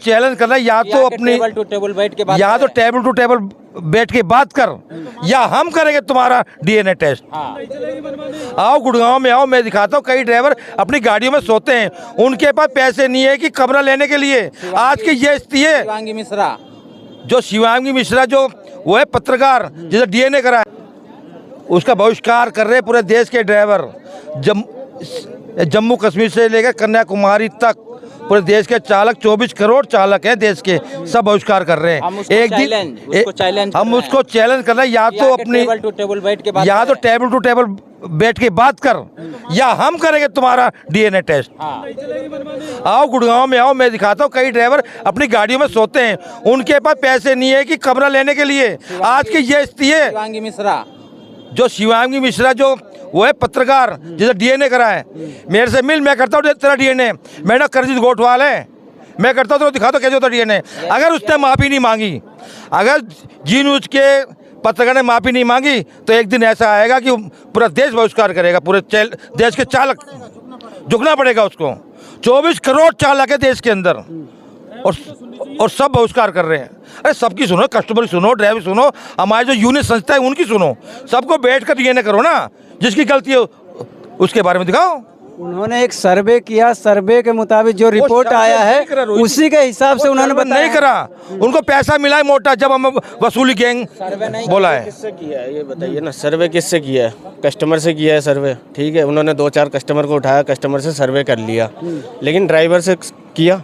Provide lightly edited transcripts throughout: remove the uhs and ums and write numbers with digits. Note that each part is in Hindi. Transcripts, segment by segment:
चैलेंज करना है, या तो अपनी टेबल टू टेबल बैठ के बात या तो करें। टेबल टू टेबल बैठ के बात कर, या हम करेंगे तुम्हारा डीएनए टेस्ट। हाँ। आओ गुड़गांव में आओ, मैं दिखाता हूँ। कई ड्राइवर अपनी गाड़ियों में सोते हैं, उनके पास पैसे नहीं है कि कमरा लेने के लिए। आज की ये स्थिति है। शिवांगी मिश्रा जो शिवांगी मिश्रा जो वो है पत्रकार जिसे डीएनए करा, उसका बहिष्कार कर रहे पूरे देश के ड्राइवर। जम्मू कश्मीर से लेकर कन्याकुमारी तक पूरे देश के चालक, 24 करोड़ चालक हैं देश के, सब बहिष्कार कर रहे हैं। हम उसको चैलेंज करना है, या तो अपनी टेबल टू टेबल बैठ के बात या तो करें। टेबल टू टेबल बैठ के बात कर, या हम करेंगे तुम्हारा डीएनए टेस्ट। हाँ। आओ गुड़गांव में आओ, मैं दिखाता हूँ। कई ड्राइवर अपनी गाड़ियों में सोते हैं, उनके पास पैसे नहीं है कि कमरा लेने के लिए। आज की ये स्थिति है। शिवांगी मिश्रा जो शिवांगी मिश्रा जो वो है पत्रकार जिसे डीएनए करा है, मेरे से मिल, मैं करता हूँ तेरा डीएनए। मेरा करजीत गोठवाल है, मैं करता हूँ तो दिखा दो कैसे होता डीएनए। अगर उसने माफ़ी नहीं मांगी, अगर जी न्यूज़ के पत्रकार ने माफ़ी नहीं मांगी, तो एक दिन ऐसा आएगा कि पूरा देश बहिष्कार करेगा। पूरे देश के चालक झुकना पड़ेगा उसको। 24 करोड़ चालक है देश के अंदर, और सब बहिष्कार कर रहे हैं। अरे सबकी सुनो, कस्टमर की सुनो, ड्राइवर सुनो, हमारी जो यूनियन संस्था है उनकी सुनो। सबको बैठ कर डीएनए करो ना, जिसकी गलती है उसके बारे में दिखाओ। उन्होंने एक सर्वे किया, सर्वे के मुताबिक जो रिपोर्ट आया है उसी के हिसाब से उन्होंने बताया। नहीं करा, उनको पैसा मिला है मोटा, जब हम वसूली गैंग बोला है। किससे किया है ये बताइए ना, सर्वे किससे किया है? कस्टमर से किया है सर्वे, ठीक है। उन्होंने 2-4 कस्टमर को उठाया, कस्टमर से सर्वे कर लिया, लेकिन ड्राइवर से किया।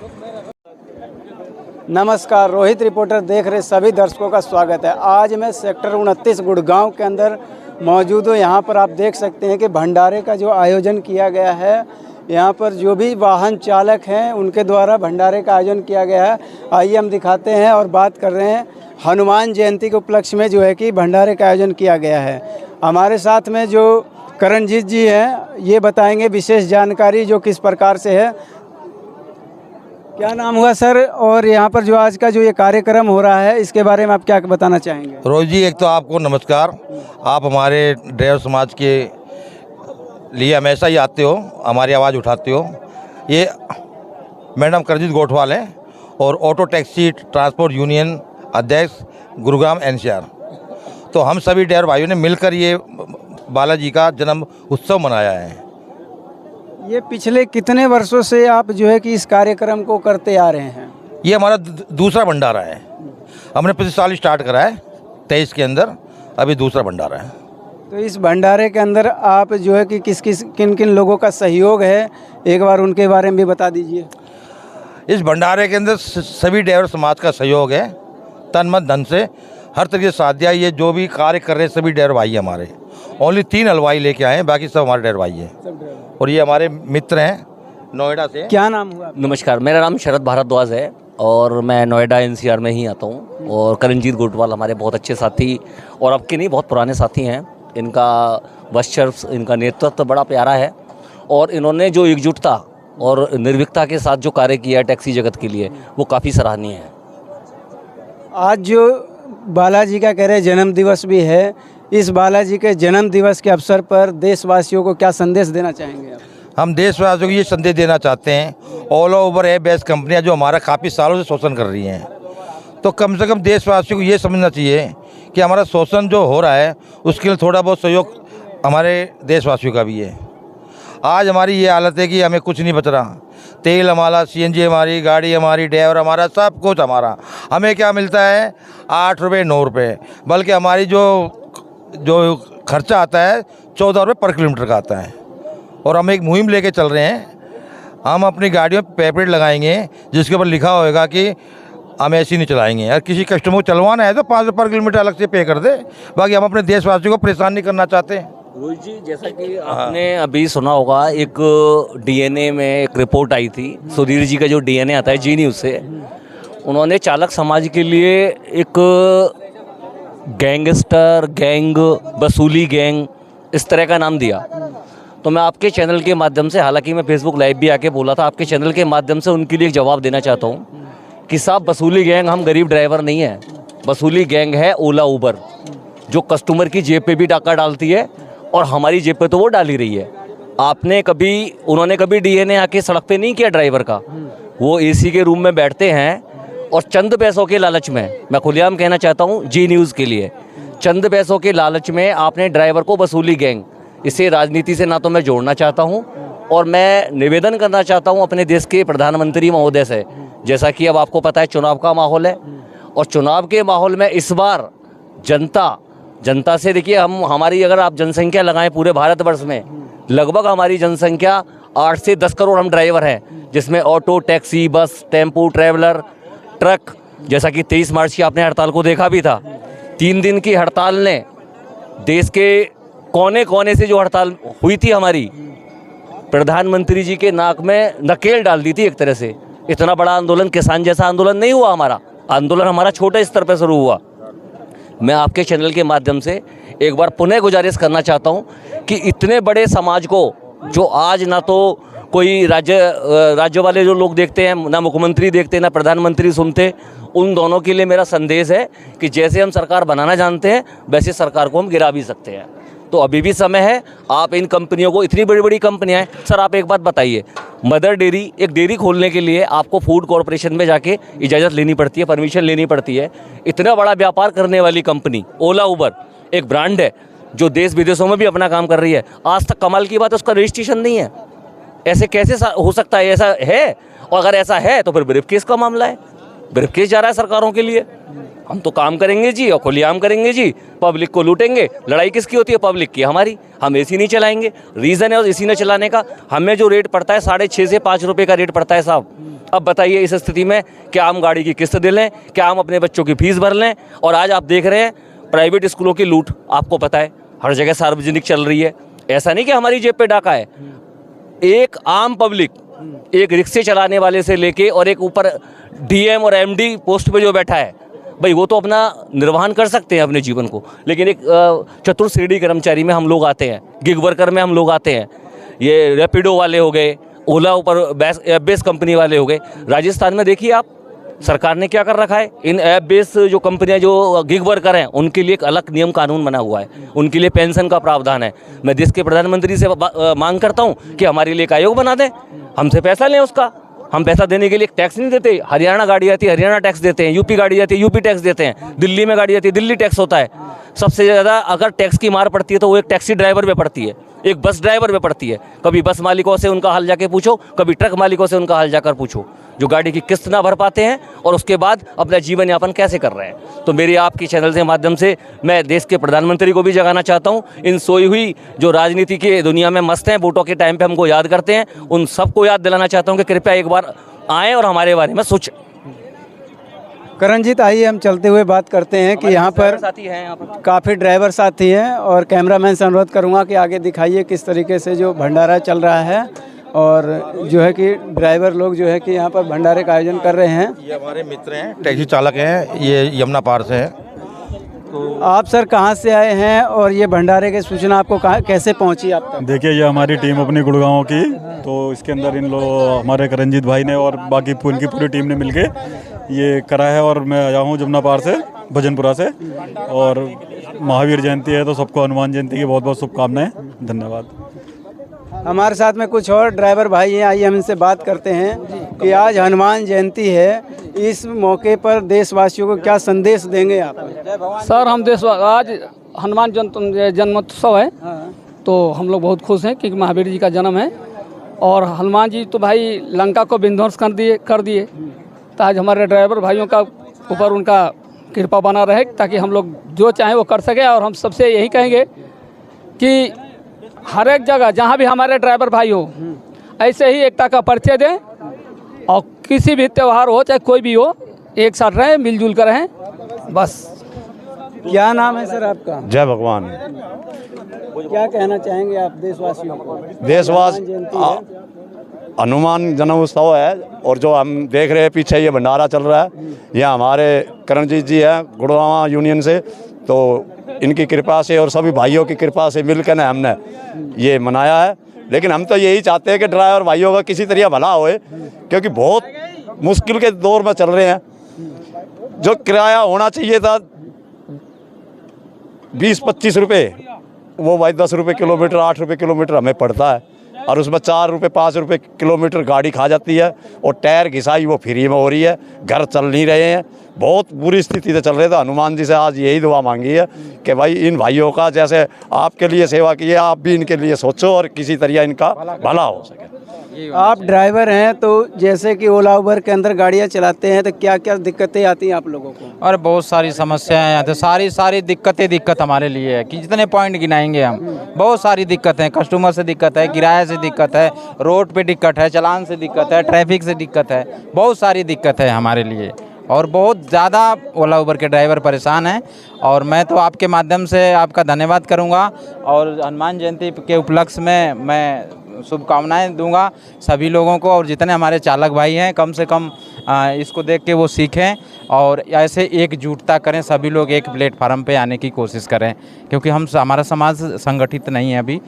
नमस्कार, रोहित रिपोर्टर देख रहे सभी दर्शकों का स्वागत है। आज मैं सेक्टर 29 गुड़गांव के अंदर मौजूद हूँ। यहाँ पर आप देख सकते हैं कि भंडारे का जो आयोजन किया गया है, यहाँ पर जो भी वाहन चालक हैं उनके द्वारा भंडारे का आयोजन किया गया है। आइए हम दिखाते हैं और बात कर रहे हैं। हनुमान जयंती के उपलक्ष्य में जो है कि भंडारे का आयोजन किया गया है। हमारे साथ में जो करणजीत जी हैं, ये बताएंगे विशेष जानकारी जो किस प्रकार से है। क्या नाम हुआ सर, और यहाँ पर जो आज का जो ये कार्यक्रम हो रहा है इसके बारे में आप क्या बताना चाहेंगे? रोहित जी, एक तो आपको नमस्कार। आप हमारे ड्राइवर समाज के लिए हमेशा ही आते हो, हमारी आवाज़ उठाते हो। ये मैडम करजीत गोठवाल हैं और ऑटो टैक्सी ट्रांसपोर्ट यूनियन अध्यक्ष गुरुग्राम एनसीआर। तो हम सभी ड्राइवर भाइयों ने मिलकर ये बालाजी का जन्म उत्सव मनाया है। ये पिछले कितने वर्षों से आप जो है कि इस कार्यक्रम को करते आ रहे हैं? ये हमारा दूसरा भंडारा है। हमने पिछले साल स्टार्ट करा है 23 के अंदर, अभी दूसरा भंडारा है। तो इस भंडारे के अंदर आप जो है कि किन किन लोगों का सहयोग है, एक बार उनके बारे में भी बता दीजिए। इस भंडारे के अंदर सभी ड्राइवर समाज का सहयोग है, तन मन धन से हर तरीके से साथ दिया। ये जो भी कार्य कर रहे हैं सभी ड्राइवर भाई हमारे, ओनली 3 हलवाई लेके आए हैं, बाकी सब हमारे ड्राइवर भाई हैं। और ये हमारे मित्र हैं नोएडा से। क्या नाम हुआ? नमस्कार, मेरा नाम शरद भारद्वाज है और मैं नोएडा एनसीआर में ही आता हूँ। और करणजीत गोठवाल हमारे बहुत अच्छे साथी, और अब के नहीं बहुत पुराने साथी हैं। इनका वर्चस्व, इनका नेतृत्व बड़ा प्यारा है, और इन्होंने जो एकजुटता और निर्भीकता के साथ जो कार्य किया है टैक्सी जगत के लिए, वो काफ़ी सराहनीय है। आज जो बालाजी का कह रहे जन्म दिवस भी है, इस बालाजी के जन्म दिवस के अवसर पर देशवासियों को क्या संदेश देना चाहेंगे आप? हम देशवासियों को ये संदेश देना चाहते हैं, ऑल ओवर है बेस्ट कंपनियां जो हमारा काफ़ी सालों से शोषण कर रही हैं, तो कम से कम देशवासियों को ये समझना चाहिए कि हमारा शोषण जो हो रहा है उसके लिए थोड़ा बहुत सहयोग हमारे देशवासियों का भी है। आज हमारी ये हालत है कि हमें कुछ नहीं बच रहा। तेल हमारा, सीएनजी हमारी, गाड़ी हमारी, ड्राइवर हमारा, सब कुछ हमारा। हमें क्या मिलता है? 8 रुपये 9 रुपये, बल्कि हमारी जो खर्चा आता है 14 रुपये पर किलोमीटर का आता है। और हम एक मुहिम लेके चल रहे हैं। हम अपनी गाड़ियों में पेपलेट लगाएंगे जिसके ऊपर लिखा होगा कि हम ऐसी नहीं चलाएंगे। अगर किसी कस्टमर को चलवाना है तो 5 रुपये पर किलोमीटर अलग से पे कर दे। बाकी हम अपने देशवासियों को परेशान नहीं करना चाहते। रोहित जी, जैसा कि आपने अभी सुना होगा, एक डीएनए में एक रिपोर्ट आई थी, सुधीर जी का जो डीएनए आता है जी न्यूज़ से, उन्होंने चालक समाज के लिए एक गैंगस्टर गैंग, वसूली गैंग, इस तरह का नाम दिया। तो मैं आपके चैनल के माध्यम से, हालांकि मैं फेसबुक लाइव भी आके बोला था, आपके चैनल के माध्यम से उनके लिए एक जवाब देना चाहता हूँ कि साहब, वसूली गैंग हम गरीब ड्राइवर नहीं है। वसूली गैंग है ओला उबर, जो कस्टमर की जेब पे भी डाका डालती है और हमारी जेब पे तो वो डाल ही रही है। उन्होंने कभी डीएनए आके सड़क पे नहीं किया ड्राइवर का, वो एसी के रूम में बैठते हैं और चंद पैसों के लालच में, मैं खुलेआम कहना चाहता हूँ जी न्यूज़ के लिए, चंद पैसों के लालच में आपने ड्राइवर को वसूली गैंग, इसे राजनीति से ना तो मैं जोड़ना चाहता हूँ और मैं निवेदन करना चाहता हूँ अपने देश के प्रधानमंत्री महोदय से। जैसा कि अब आपको पता है चुनाव का माहौल है और चुनाव के माहौल में इस बार जनता से देखिए, हमारी अगर आप जनसंख्या लगाएं पूरे भारतवर्ष में, लगभग हमारी जनसंख्या 8 से 10 करोड़ हम ड्राइवर हैं, जिसमें ऑटो, टैक्सी, बस, टेम्पू, ट्रैवलर, ट्रक। जैसा कि 23 मार्च की आपने हड़ताल को देखा भी था, 3 दिन की हड़ताल ने देश के कोने कोने से जो हड़ताल हुई थी हमारी, प्रधानमंत्री जी के नाक में नकेल डाल दी थी एक तरह से। इतना बड़ा आंदोलन, किसान जैसा आंदोलन नहीं हुआ हमारा, आंदोलन हमारा छोटे स्तर पर शुरू हुआ। मैं आपके चैनल के माध्यम से एक बार पुनः गुजारिश करना चाहता हूं कि इतने बड़े समाज को, जो आज ना तो कोई राज्य वाले जो लोग देखते हैं, ना मुख्यमंत्री देखते हैं, ना प्रधानमंत्री सुनते, उन दोनों के लिए मेरा संदेश है कि जैसे हम सरकार बनाना जानते हैं वैसे सरकार को हम गिरा भी सकते हैं। तो अभी भी समय है, आप इन कंपनियों को, इतनी बड़ी बड़ी कंपनियां हैं सर, आप एक बात बताइए, मदर डेयरी, एक डेयरी खोलने के लिए आपको फूड कॉरपोरेशन में जाके इजाज़त लेनी पड़ती है, परमिशन लेनी पड़ती है। इतना बड़ा व्यापार करने वाली कंपनी ओला उबर एक ब्रांड है जो देश विदेशों में भी अपना काम कर रही है, आज तक कमाल की बात है उसका रजिस्ट्रेशन नहीं है। ऐसे कैसे हो सकता है? ऐसा है, और अगर ऐसा है तो फिर ब्रीफ केस का मामला है, ब्रीफ केस जा रहा है सरकारों के लिए। हम तो काम करेंगे जी और खुलेआम करेंगे जी, पब्लिक को लूटेंगे। लड़ाई किसकी होती है? पब्लिक की, हमारी। हम एसी नहीं चलाएंगे, रीज़न है एसी न चलाने का, हमें जो रेट पड़ता है 6.5 से 5 रुपये का रेट पड़ता है साहब। अब बताइए इस स्थिति में क्या हम गाड़ी की किस्त दे लें, क्या हम अपने बच्चों की फीस भर लें? और आज आप देख रहे हैं प्राइवेट स्कूलों की लूट, आपको पता है हर जगह सार्वजनिक चल रही है। ऐसा नहीं कि हमारी जेब पे डाका है, एक आम पब्लिक, एक रिक्शे चलाने वाले से लेके और एक ऊपर डीएम और एमडी पोस्ट पे जो बैठा है, भाई वो तो अपना निर्वहन कर सकते हैं अपने जीवन को, लेकिन एक चतुर श्रेणी कर्मचारी में हम लोग आते हैं, गिग वर्कर में हम लोग आते हैं, ये रैपिडो वाले हो गए, ओला ऊपर बेस कंपनी वाले हो गए। राजस्थान में देखिए आप, सरकार ने क्या कर रखा है, इन ऐप बेस जो कंपनियां जो गिग वर्कर हैं उनके लिए एक अलग नियम कानून बना हुआ है, उनके लिए पेंशन का प्रावधान है। मैं देश के प्रधानमंत्री से मांग करता हूं कि हमारे लिए एक आयोग बना दें, हमसे पैसा लें उसका, हम पैसा देने के लिए टैक्स नहीं देते। हरियाणा गाड़ी आती है हरियाणा टैक्स देते हैं, यूपी गाड़ी आती है यूपी टैक्स देते हैं, दिल्ली में गाड़ी आती है दिल्ली टैक्स होता है। सबसे ज़्यादा अगर टैक्स की मार पड़ती है तो वो एक टैक्सी ड्राइवर पे पड़ती है, एक बस ड्राइवर पे पड़ती है। कभी बस मालिकों से उनका हाल जाके पूछो, कभी ट्रक मालिकों से उनका हाल जाकर पूछो, जो गाड़ी की किस्त ना भर पाते हैं और उसके बाद अपना जीवन यापन कैसे कर रहे हैं। तो मेरी आपकी चैनल के माध्यम से मैं देश के प्रधानमंत्री को भी जगाना चाहता हूं, इन सोई हुई जो राजनीति की दुनिया में मस्त हैं, वोटों के टाइम पे हमको याद करते हैं, उन सबको याद दिलाना चाहता हूं कि कृपया एक बार आएँ और हमारे बारे में सोचें। करणजीत, आइए हम चलते हुए बात करते हैं कि यहाँ पर साथी हैं, यहाँ पर काफ़ी ड्राइवर साथी हैं और कैमरामैन से अनुरोध करूँगा कि आगे दिखाइए किस तरीके से जो भंडारा चल रहा है और जो है कि ड्राइवर लोग जो है कि यहाँ पर भंडारे का आयोजन कर रहे हैं। ये हमारे मित्र हैं, टैक्सी चालक हैं, ये यमुना पार से हैं। तो आप सर कहाँ से आए हैं और ये भंडारे की सूचना आपको कैसे पहुँची आप तक? देखिए, ये हमारी टीम अपनी गुड़गांव की, तो इसके अंदर इन लोग हमारे करणजीत भाई ने और बाकी उनकी पूरी टीम ने मिलके ये करा है। और मैं आया हूँ जमुना पार से, भजनपुरा से, और महावीर जयंती है तो सबको हनुमान जयंती की बहुत बहुत शुभकामनाएं। धन्यवाद। हमारे साथ में कुछ और ड्राइवर भाई हैं, आइए हम इनसे बात करते हैं कि आज हनुमान जयंती है, इस मौके पर देशवासियों को क्या संदेश देंगे आप? सर, हम आज हनुमान जन्मोत्सव है, तो हम लोग बहुत खुश हैं कि महावीर जी का जन्म है और हनुमान जी तो भाई लंका को विध्वंस कर दिए। तो आज हमारे ड्राइवर भाइयों का ऊपर उनका कृपा बना रहे ताकि हम लोग जो चाहें वो कर सके। और हम सबसे यही कहेंगे कि हर एक जगह जहाँ भी हमारे ड्राइवर भाई हो, ऐसे ही एकता का परिचय दें और किसी भी त्यौहार हो चाहे कोई भी हो, एक साथ रहें, मिलजुल कर रहें, बस। क्या नाम है सर आपका? जय भगवान। क्या कहना चाहेंगे आप देशवासियों को? देशवासी, जयंती है, हनुमान जन्मोत्सव है और जो हम देख रहे हैं पीछे ये भंडारा चल रहा है, ये हमारे करणजीत जी हैं गुड़गांव यूनियन से, तो इनकी कृपा से और सभी भाइयों की कृपा से मिलकर ने हमने ये मनाया है। लेकिन हम तो यही चाहते हैं कि ड्राइवर भाइयों का किसी तरह भला होए, क्योंकि बहुत मुश्किल के दौर में चल रहे हैं। जो किराया होना चाहिए था 20-25 रुपये, वो भाई 10 रुपये किलोमीटर, 8 रुपये किलोमीटर हमें पड़ता है। और उसमें 4 रुपये 5 रुपये किलोमीटर गाड़ी खा जाती है और टायर घिसाई वो फ्री में हो रही है, घर चल नहीं रहे हैं, बहुत बुरी स्थिति से चल रहे थे। हनुमान जी से आज यही दुआ मांगी है कि भाई इन भाइयों का जैसे आपके लिए सेवा की है, आप भी इनके लिए सोचो और किसी तरह इनका भला हो सके। आप ड्राइवर हैं तो जैसे कि ओला उबर के अंदर गाड़ियां चलाते हैं तो क्या क्या दिक्कतें आती हैं आप लोगों को? और बहुत सारी समस्याएं आती हैं, सारी दिक्कत हमारे लिए है कि जितने पॉइंट गिनाएंगे हम, बहुत सारी दिक्कत है। कस्टमर से दिक्कत है, किराए से दिक्कत है, रोड पे दिक्कत है, चालान से दिक्कत है, ट्रैफिक से दिक्कत है, बहुत सारी दिक्कत है हमारे लिए और बहुत ज़्यादा ओला उबर के ड्राइवर परेशान हैं। और मैं तो आपके माध्यम से आपका धन्यवाद करूंगा और हनुमान जयंती के उपलक्ष्य में मैं शुभकामनाएं दूंगा सभी लोगों को। और जितने हमारे चालक भाई हैं कम से कम इसको देख के वो सीखें और ऐसे एकजुटता करें, सभी लोग एक प्लेटफार्म पे आने की कोशिश करें, क्योंकि हमारा समाज संगठित नहीं है, अभी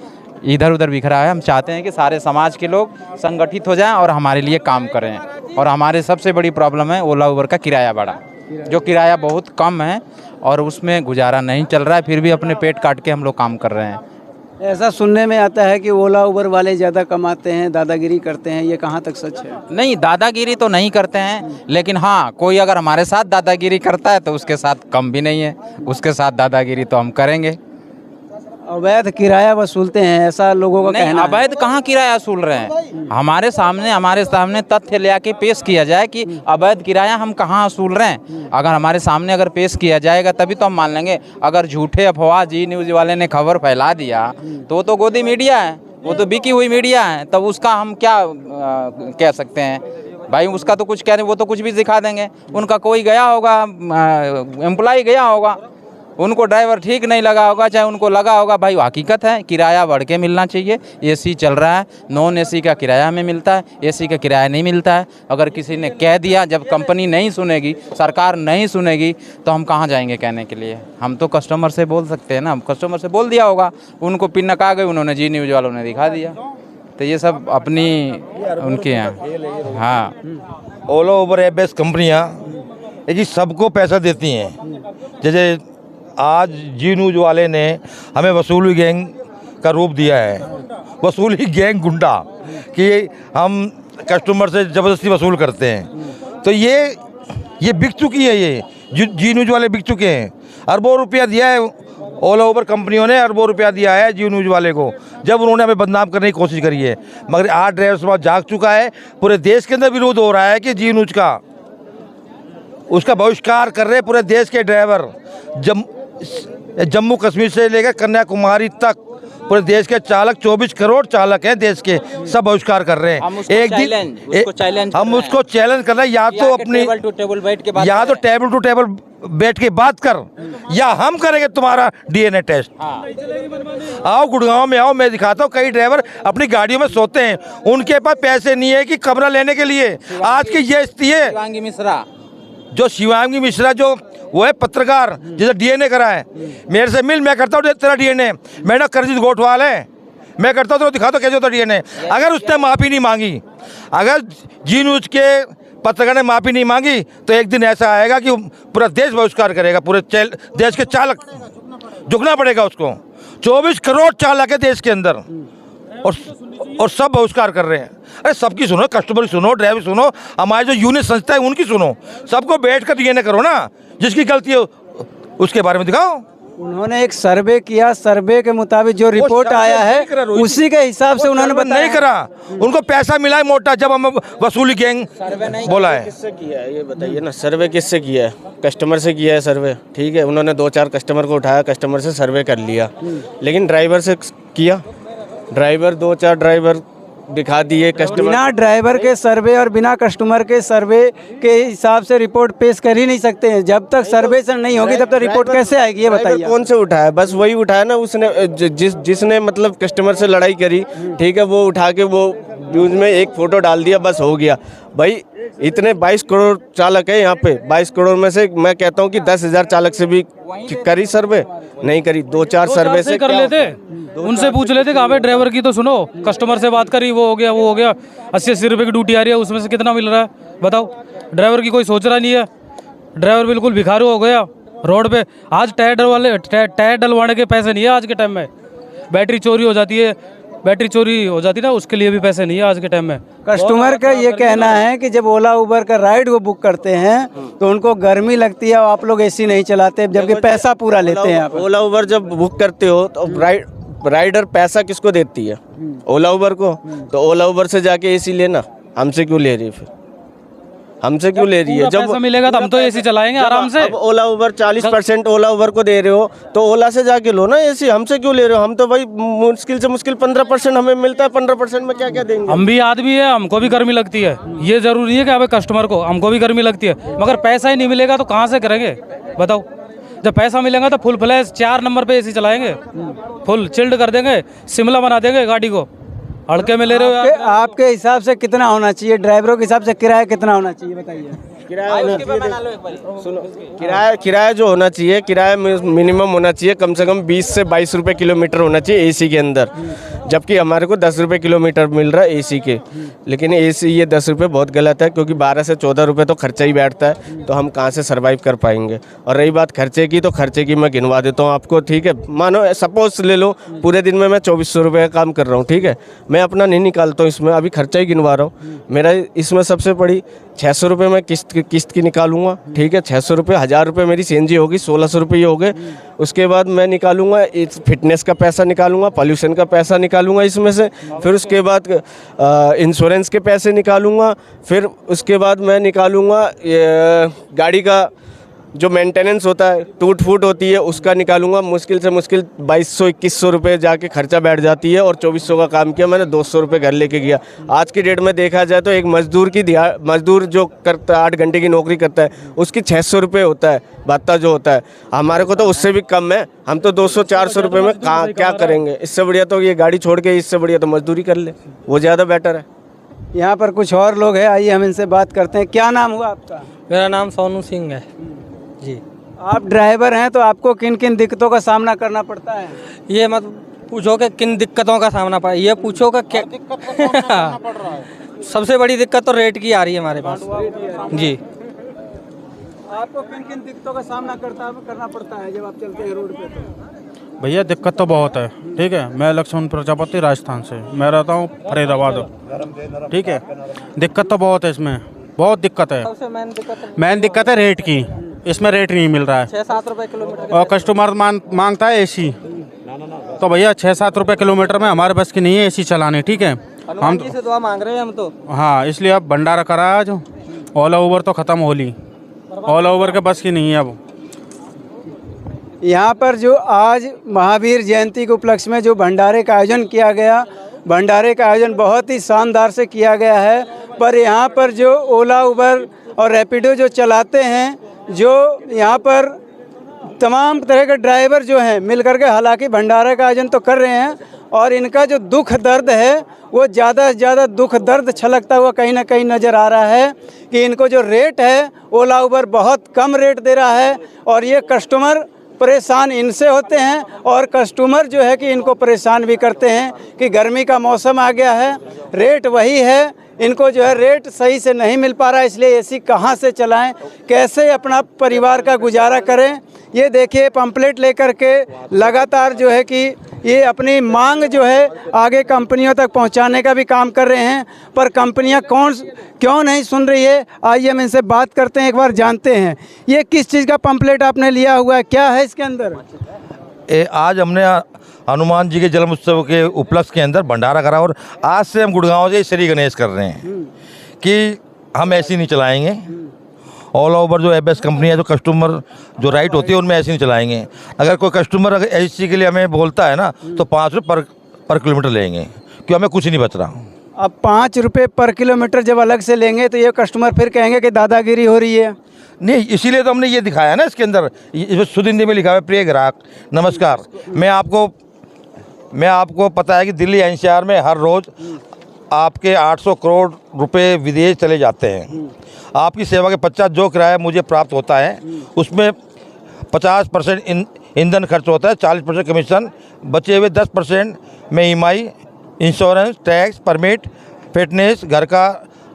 इधर उधर बिखरा है। हम चाहते हैं कि सारे समाज के लोग संगठित हो जाएं और हमारे लिए काम करें। और हमारे सबसे बड़ी प्रॉब्लम है ओला उबर का किराया बढ़ा, जो किराया बहुत कम है और उसमें गुजारा नहीं चल रहा है, फिर भी अपने पेट काट के हम लोग काम कर रहे हैं। ऐसा सुनने में आता है कि ओला उबर वाले ज़्यादा कमाते हैं, दादागिरी करते हैं, ये कहाँ तक सच है? नहीं, दादागिरी तो नहीं करते हैं, लेकिन हाँ कोई अगर हमारे साथ दादागिरी करता है तो उसके साथ कम भी नहीं है, उसके साथ दादागिरी तो हम करेंगे। अवैध किराया वसूलते हैं ऐसा लोगों का नहीं, कहना है। अवैध कहाँ किराया वसूल रहे हैं? हमारे सामने तथ्य ले आके पेश किया जाए कि अवैध किराया हम कहाँ वसूल रहे हैं। अगर हमारे सामने अगर पेश किया जाएगा तभी तो हम मान लेंगे। अगर झूठे अफवाह जी न्यूज़ वाले ने खबर फैला दिया तो वो गोदी मीडिया है, वो तो बिकी हुई मीडिया है, तब उसका हम क्या कह सकते हैं भाई? उसका तो कुछ कह रहे, वो तो कुछ भी दिखा देंगे। उनका कोई गया होगा, एम्प्लॉय गया होगा, उनको ड्राइवर ठीक नहीं लगा होगा, चाहे उनको लगा होगा। भाई हकीकत है किराया बढ़ के मिलना चाहिए। एसी चल रहा है, नॉन एसी का किराया हमें मिलता है, एसी का किराया नहीं मिलता है। अगर किसी ने कह दिया, जब कंपनी नहीं सुनेगी, सरकार नहीं सुनेगी, तो हम कहाँ जाएंगे कहने के लिए? हम तो कस्टमर से बोल सकते हैं ना, कस्टमर से बोल दिया होगा, उनको पिन नका गए, उन्होंने जी न्यूज़ वालों ने दिखा दिया। तो ये सब अपनी उनके यहाँ। हाँ, ओला उबर ऐप बेस्ड कंपनियाँ ये सबको पैसा देती हैं। जैसे आज जी न्यूज़ वाले ने हमें वसूली गैंग का रूप दिया है, वसूली गैंग गुंडा, कि हम कस्टमर से ज़बरदस्ती वसूल करते हैं। तो ये बिक चुकी है, ये जी न्यूज़ वाले बिक चुके हैं। अरबों रुपया दिया है ओला उबर कंपनियों ने, अरबों रुपया दिया है जी न्यूज़ वाले को, जब उन्होंने हमें बदनाम करने की कोशिश करी है। मगर आज ड्राइवर समाज जाग चुका है, पूरे देश के अंदर विरोध हो रहा है कि जी न्यूज़ का उसका बहिष्कार कर रहे हैं पूरे देश के ड्राइवर। जम्मू कश्मीर से लेकर कन्याकुमारी तक पूरे देश के चालक, 24 करोड़ चालक हैं देश के, सब बहिष्कार कर रहे हैं। एक दिन हम उसको चैलेंज कर रहे हैं, या तो अपनी टेबल टू टेबल बैठ के बात या तो टेबल टू टेबल बैठ के बात कर, या हम करेंगे तुम्हारा डीएनए टेस्ट। आओ गुड़गांव में आओ, मैं दिखाता हूँ। कई ड्राइवर अपनी गाड़ियों में सोते हैं, उनके पास पैसे नहीं है कि कमरा लेने के लिए। आज की ये स्थिति है। शिवांगी मिश्रा, जो शिवांगी मिश्रा जो वो है पत्रकार, जिसे डीएनए करा है, मेरे से मिल, मैं करता हूँ तेरा डीएनए। मेरा करजीत गोठवाल है, मैं करता हूँ तो दिखा दो कैसे होता डीएनए। अगर उसने माफ़ी नहीं मांगी, अगर जी न्यूज़ के पत्रकार ने माफ़ी नहीं मांगी, तो एक दिन ऐसा आएगा कि पूरा देश बहिष्कार करेगा, पूरे देश के चालक झुकना पड़ेगा उसको। 24 करोड़ चालक है देश के अंदर और सब बहिष्कार कर रहे हैं। अरे सबकी सुनो, कस्टमर की सुनो, ड्राइवर सुनो, हमारी जो यूनियन संस्था है उनकी सुनो, सबको बैठ कर डीएनए करो ना, जिसकी गलती है उसके बारे में दिखाओ। उन्होंने एक सर्वे किया, सर्वे के मुताबिक जो रिपोर्ट आया है उसी के हिसाब से उन्होंने बताया। नहीं करा, उनको पैसा मिला है मोटा, जब हम वसूली गैंग बोला है। किससे किया है ये बताइए ना? सर्वे किससे किया है? कस्टमर से किया है सर्वे, ठीक है। उन्होंने 2-4 कस्टमर को उठाया, कस्टमर से सर्वे कर लिया, लेकिन ड्राइवर से किया? ड्राइवर 2-4 ड्राइवर दिखा दिए कस्टमर। बिना ड्राइवर के सर्वे और बिना कस्टमर के सर्वे के हिसाब से रिपोर्ट पेश कर ही नहीं सकते हैं। जब तक सर्वे से नहीं होगी तब तक रिपोर्ट कैसे आएगी ये बताइए। कौन से उठाया? बस वही उठाया ना उसने, जिसने मतलब कस्टमर से लड़ाई करी, ठीक है, वो उठा के वो न्यूज़ में एक फ़ोटो डाल दिया, बस हो गया। भाई इतने 22 करोड़ चालक है यहाँ पे, 22 करोड़ में से मैं कहता हूँ कि 10,000 चालक से भी करी सर्वे? नहीं करी। 2-4 सर्वे से कर लेते, उनसे पूछ लेते कि अबे ड्राइवर की तो सुनो, कस्टमर से बात करी, वो हो गया 80-80 रुपये की ड्यूटी आ रही है, उसमें से कितना मिल रहा है बताओ? ड्राइवर की कोई सोच रहा नहीं है। ड्राइवर बिल्कुल भिखारू हो गया रोड पे। आज टायर डलवाने के पैसे नहीं है आज के टाइम में। बैटरी चोरी हो जाती है, बैटरी चोरी हो जाती ना, उसके लिए भी पैसे नहीं है आज के टाइम में। कस्टमर का ये कहना है कि जब ओला उबर का राइड वो बुक करते हैं तो उनको गर्मी लगती है और आप लोग एसी नहीं चलाते, जबकि पैसा पूरा लेते हैं आप। ओला उबर जब बुक करते हो तो राइडर पैसा किसको देती है? ओला उबर को। तो ओला उबर से जाके एसी लेना, हमसे क्यों ले रही है? फिर हमसे क्यों ले रही है? जब पैसा मिलेगा तो हम तो एसी चलाएंगे आराम से। अब ओला उबर 40% ओला उबर को दे रहे हो तो ओला से जाके लो ना एसी, हमसे क्यों ले रहे हो? हम तो भाई मुश्किल से मुश्किल 15% हमें मिलता है, 15% में क्या क्या देंगे? हम भी आदमी है, हमको भी गर्मी लगती है। ये जरूरी है कि अबे कस्टमर को, हमको भी गर्मी लगती है, मगर पैसा ही नहीं मिलेगा तो कहाँ से करेंगे बताओ? जब पैसा मिलेगा तो फुल फ्लैश 4 नंबर पे एसी चलाएंगे, फुल चिल्ड कर देंगे, शिमला बना देंगे गाड़ी को। हड़के में ले रहे हो आपके हिसाब से कितना होना चाहिए? ड्राइवरों के हिसाब से किराया कितना होना चाहिए बताइए? किराया जो होना चाहिए, किराया मिनिमम होना चाहिए कम से कम 20 से 22 रुपए किलोमीटर होना चाहिए एसी के अंदर, जबकि हमारे को 10 रुपए किलोमीटर मिल रहा है एसी के। लेकिन एसी ये 10 रुपए बहुत गलत है, क्योंकि 12 से 14 रुपए तो खर्चा ही बैठता है, तो हम कहाँ से सर्वाइव कर पाएंगे? और रही बात खर्चे की, तो खर्चे की मैं गिनवा देता हूँ आपको, ठीक है? मानो सपोज ले लो पूरे दिन में मैं 2400 रुपये का काम कर रहा हूँ, ठीक है? मैं अपना नहीं निकालता हूँ इसमें, अभी खर्चा ही गिनवा रहा हूँ। मेरा इसमें सबसे बड़ी 600 रुपये मैं किस्त की निकालूंगा, ठीक है? 600 रुपये, 1000 रुपये मेरी सीएनजी होगी, 1600 रुपये हो गए। उसके बाद मैं निकालूंगा फिटनेस का पैसा निकालूंगा, पॉल्यूशन का पैसा निकालूंगा इसमें से, फिर उसके बाद इंश्योरेंस के पैसे निकालूंगा, फिर उसके बाद मैं निकालूंगा गाड़ी का जो मेंटेनेंस होता है, टूट फूट होती है, उसका निकालूंगा। मुश्किल से मुश्किल 2200-2100 रुपये जाके खर्चा बैठ जाती है, और 2400 का काम किया मैंने, 200 रुपये घर लेके गया। आज की डेट में देखा जाए तो एक मजदूर जो करता है 8 घंटे की नौकरी करता है, उसकी 600 रुपये होता है भत्ता जो होता है। हमारे को तो उससे भी कम है, हम तो 200-400 रुपये में क्या करेंगे? इससे बढ़िया तो ये गाड़ी छोड़ के, इससे बढ़िया तो मजदूरी कर ले, वो ज़्यादा बेटर है। यहाँ पर कुछ और लोग हैं, आइए हम इनसे बात करते हैं। क्या नाम हुआ आपका? मेरा नाम सोनू सिंह है जी। आप ड्राइवर हैं तो आपको किन किन दिक्कतों का सामना करना पड़ता है? ये मत पूछो कि किन दिक्कतों का सामना पड़ा, ये पूछो कि क्या सबसे बड़ी दिक्कत तो रेट की आ रही है हमारे पास जी। आपको किन किन दिक्कतों का सामना करना पड़ता है जब आप चलते हैं रोड पे? तो भैया दिक्कत तो बहुत है, ठीक है? मैं लक्ष्मण प्रजापति राजस्थान से, मैं रहता हूँ फरीदाबाद, ठीक है? दिक्कत तो बहुत है, इसमें बहुत दिक्कत है। सबसे मेन दिक्कत है रेट की, इसमें रेट नहीं मिल रहा है, 6-7 रुपये किलोमीटर, और कस्टमर मांगता है एसी। तो भैया 6-7 रुपये किलोमीटर में हमारे बस की नहीं है एसी चलाने, ठीक है? हम से दुआ मांग रहे हैं हम तो। हाँ, इसलिए अब भंडारा करा आज। ओला उबर तो ख़त्म हो ली, ओला उबर के बस की नहीं है अब। यहाँ पर जो आज महावीर जयंती के उपलक्ष्य में जो भंडारे का आयोजन किया गया, भंडारे का आयोजन बहुत ही शानदार से किया गया है। पर यहाँ पर जो ओला उबर और रैपिडो जो चलाते हैं, जो यहाँ पर तमाम तरह के ड्राइवर जो हैं मिल करके हालांकि भंडारे का आयोजन तो कर रहे हैं, और इनका जो दुख दर्द है वो ज़्यादा से ज़्यादा दुख दर्द छलकता हुआ कहीं ना कहीं नज़र आ रहा है कि इनको जो रेट है ओला उबर बहुत कम रेट दे रहा है, और ये कस्टमर परेशान इनसे होते हैं, और कस्टमर जो है कि इनको परेशान भी करते हैं कि गर्मी का मौसम आ गया है, रेट वही है, इनको जो है रेट सही से नहीं मिल पा रहा है, इसलिए एसी कहाँ से चलाएं, कैसे अपना परिवार का गुजारा करें। ये देखिए पंपलेट लेकर के लगातार जो है कि ये अपनी मांग जो है आगे कंपनियों तक पहुंचाने का भी काम कर रहे हैं, पर कंपनियां क्यों नहीं सुन रही है? आइए हम इनसे बात करते हैं, एक बार जानते हैं ये किस चीज़ का पंपलेट आपने लिया हुआ है, क्या है इसके अंदर? आज हमने हनुमान जी के जन्म उत्सव के उपलक्ष्य के अंदर भंडारा करा, और आज से हम गुड़गांव से श्री गणेश कर रहे हैं कि हम ऐसी नहीं चलाएंगे। ओला उबर जो बेस्ट कंपनी है, जो कस्टमर जो राइट होती है उनमें ऐसे नहीं चलाएंगे। अगर कोई कस्टमर अगर एसी के लिए हमें बोलता है ना, तो 5 रुपये पर किलोमीटर लेंगे, क्योंकि हमें कुछ नहीं बच रहा। अब 5 रुपये पर किलोमीटर जब अलग से लेंगे तो ये कस्टमर फिर कहेंगे कि दादागिरी हो रही है। नहीं, इसीलिए तो हमने ये दिखाया ना इसके अंदर, इसमें शुद्ध हिंदी में लिखा है, प्रिय ग्राहक नमस्कार, मैं आपको पता है कि दिल्ली एनसीआर में हर रोज़ आपके 800 करोड़ रुपए विदेश चले जाते हैं। आपकी सेवा के 50 जो किराया मुझे प्राप्त होता है, उसमें 50% ईंधन खर्च होता है, 40% कमीशन, बचे हुए 10% में EMI, insurance, tax, permit, fitness, घर का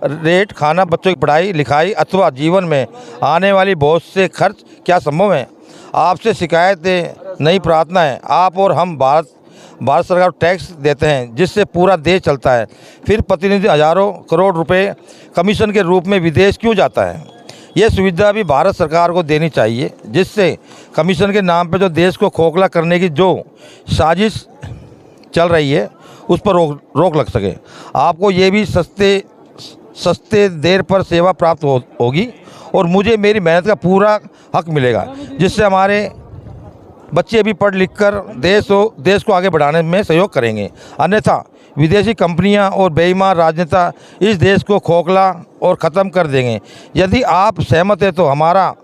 रेट, खाना, बच्चों की पढ़ाई लिखाई अथवा जीवन में आने वाली बहुत से खर्च क्या संभव है? आपसे शिकायतें नहीं, प्रार्थना है, आप और हम भारत सरकार को टैक्स देते हैं जिससे पूरा देश चलता है, फिर प्रतिनिधि हज़ारों करोड़ रुपए कमीशन के रूप में विदेश क्यों जाता है? ये सुविधा भी भारत सरकार को देनी चाहिए जिससे कमीशन के नाम पर जो देश को खोखला करने की जो साजिश चल रही है उस पर रोक लग सके। आपको ये भी सस्ते देर पर सेवा प्राप्त होगी और मुझे मेरी मेहनत का पूरा हक मिलेगा जिससे हमारे बच्चे भी पढ़ लिख कर देश को आगे बढ़ाने में सहयोग करेंगे। अन्यथा विदेशी कंपनियां और बेईमान राजनेता इस देश को खोखला और ख़त्म कर देंगे। यदि आप सहमत हैं तो हमारा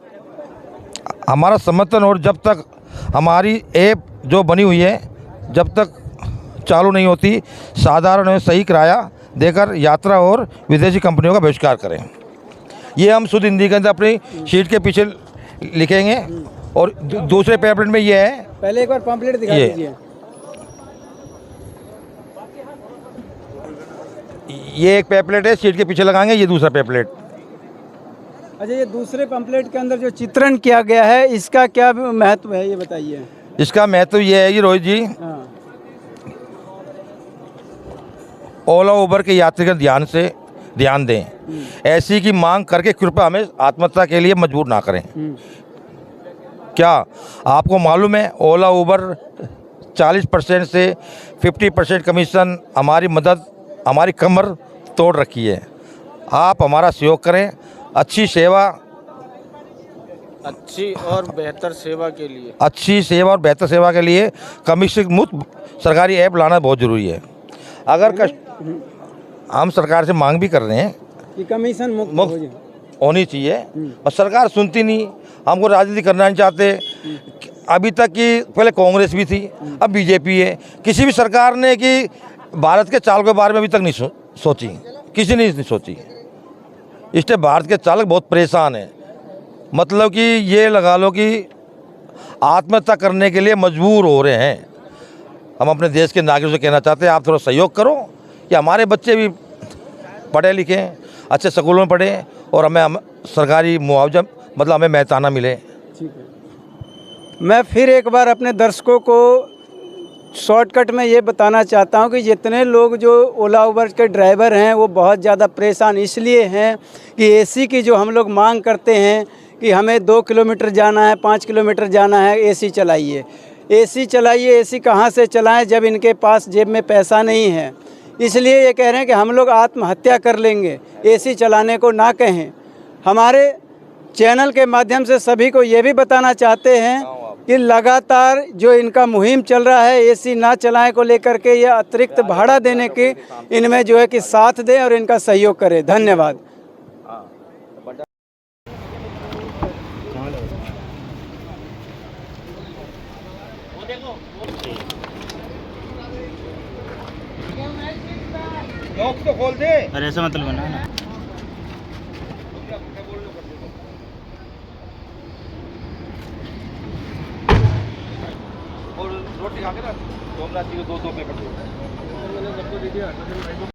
समर्थन, और जब तक हमारी ऐप जो बनी हुई है जब तक चालू नहीं होती, साधारण और सही किराया देकर यात्रा और विदेशी कंपनियों का बहिष्कार करें। ये हम शुद्ध हिंदी के अंदर अपनी शीट के पीछे लिखेंगे। और दूसरे पैम्पलेट में ये है, पहले एक बार पैम्पलेट दिखा दीजिए। ये एक पैम्पलेट है, शीट के पीछे लगाएंगे, ये दूसरा पैम्पलेट। अच्छा, ये दूसरे पैम्पलेट के अंदर जो चित्रण किया गया है इसका क्या महत्व है, ये बताइए। इसका महत्व ये है कि रोहित जी, ओला उबर के यात्रीगण ध्यान दें, ऐसी की मांग करके कृपया हमें आत्महत्या के लिए मजबूर ना करें। क्या आपको मालूम है ओला उबर 40% से 50% कमीशन हमारी कमर तोड़ रखी है। आप हमारा सहयोग करें। अच्छी और बेहतर सेवा के लिए कमीशन मुक्त सरकारी ऐप लाना बहुत ज़रूरी है। अगर हम सरकार से मांग भी कर रहे हैं कि कमीशन मुक्त होनी चाहिए और सरकार सुनती नहीं। हमको राजनीति करना नहीं चाहते। अभी तक की पहले कांग्रेस भी थी, अब बीजेपी है। किसी भी सरकार ने कि भारत के चालक के बारे में अभी तक नहीं सोची, किसी ने नहीं सोची। इसलिए भारत के चालक बहुत परेशान हैं। मतलब कि ये लगा लो कि आत्महत्या करने के लिए मजबूर हो रहे हैं। हम अपने देश के नागरिकों से कहना चाहते हैं, आप थोड़ा सहयोग करो कि हमारे बच्चे भी पढ़े लिखें, अच्छे स्कूलों में पढ़ें और हमें सरकारी मुआवजा मतलब हमें मेहताना मिले। ठीक है। मैं फिर एक बार अपने दर्शकों को शॉर्टकट में ये बताना चाहता हूँ कि जितने लोग जो ओला उबर के ड्राइवर हैं वो बहुत ज़्यादा परेशान इसलिए हैं कि एसी की जो हम लोग मांग करते हैं कि हमें 2 किलोमीटर जाना है, 5 किलोमीटर जाना है, एसी चलाइए। एसी कहाँ से चलाएं जब इनके पास जेब में पैसा नहीं है। इसलिए ये कह रहे हैं कि हम लोग आत्महत्या कर लेंगे, एसी चलाने को ना कहें। हमारे चैनल के माध्यम से सभी को ये भी बताना चाहते हैं कि लगातार जो इनका मुहिम चल रहा है एसी ना चलाएं को लेकर के, ये अतिरिक्त भाड़ा देने के इनमें जो है कि साथ दें और इनका सहयोग करें। धन्यवाद। तो खोल दे। अरे ऐसा मतलब बना ना। और रोटी खा के ना, सोमनाथ जी को 2 पेपर दो।